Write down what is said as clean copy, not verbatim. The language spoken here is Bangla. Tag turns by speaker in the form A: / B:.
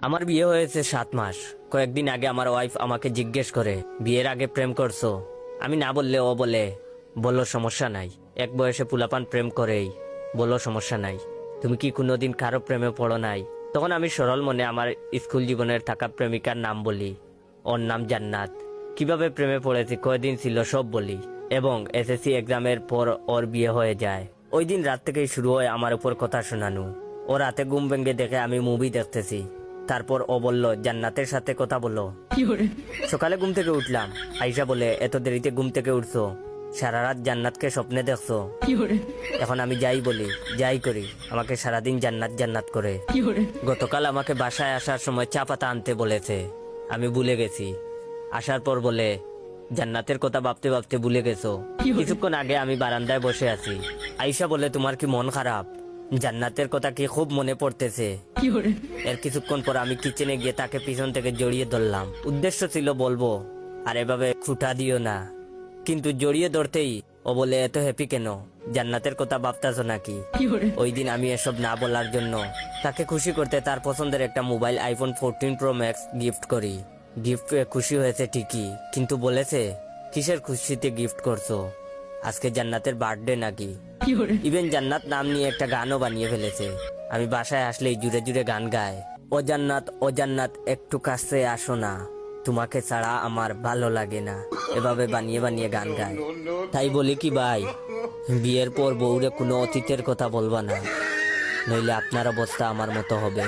A: আমার বিয়ে হয়েছে 7 মাস। কয়েকদিন আগে আমার ওয়াইফ আমাকে জিজ্ঞেস করে, বিয়ের আগে প্রেম করছো? আমি না বললে ও বলে, বলো সমস্যা নাই, এক বয়সে পুলাপান প্রেম করেই, বলো সমস্যা নাই, তুমি কি কোনোদিন কারো প্রেমে পড়ো নাই? তখন আমি সরল মনে আমার স্কুল জীবনের থাকা প্রেমিকার নাম বলি। ওর নাম জান্নাত। কিভাবে প্রেমে পড়েছি, কয়দিন ছিল সব বলি, এবং এসএসসি এক্সামের পর ওর বিয়ে হয়ে যায়। ওই দিন রাত থেকেই শুরু হয় আমার উপর কথা শোনানো। ও রাতে ঘুম ভেঙে দেখে আমি মুভি দেখতেছি। তারপর ও বলল, জান্নাতের সাথে কথা বলো। সকালে ঘুম থেকে উঠলাম। আইসা বলে, এত দেরিতে ঘুম থেকে উঠছো, সারা রাত জান্নাতকে স্বপ্নে দেখছো? এখন আমি যাই বলি, যাই করি, আমাকে সারাদিন জান্নাত জান্নাত করে। গতকাল আমাকে বাসায় আসার সময় চা পাতা আনতে বলেছে, আমি ভুলে গেছি। আসার পর বলে, জান্নাতের কথা ভাবতে ভাবতে ভুলে গেছো? কিছুক্ষণ আগে আমি বারান্দায় বসে আছি। আইসা বলে, তোমার কি মন খারাপ? জান্নাতের কথা কি খুব মনে পড়তেছে? এর কিছুক্ষণ পর আমি কিচেনে গিয়ে তাকে পিছন থেকে জড়িয়ে ধরলাম। উদ্দেশ্য ছিল বলবো, আর এভাবে খুঁটা দিও না, কিন্তু জড়িয়ে ধরতেই ও বলে, এত হ্যাপি কেন? জান্নাতের কথা ভাবতেছো নাকি? ওই দিন আমি এসব না বলার জন্য তাকে খুশি করতে তার পছন্দের একটা mobile iPhone 14 pro max gift করি। গিফট পেয়ে খুশি হয়েছে ঠিকই, কিন্তু বলেছে, কিসের খুশিতে গিফট করছো? আজকে জান্নাতের বার্থডে নাকি? ইভেন জান্নাত নাম নিয়ে একটা গানও বানিয়ে ফেলেছে। আমি বাসায় আসলেই জুড়ে জুড়ে গান গায়, ও জান্নাত একটু কাছে আসো না, তোমাকে ছাড়া আমার ভালো লাগে না। এভাবে বানিয়ে বানিয়ে গান গায়। তাই বলি কি ভাই, বিয়ের পর বউরে কোনো অতীতের কথা বলবা না, নইলে আপনার অবস্থা আমার মতো হবে।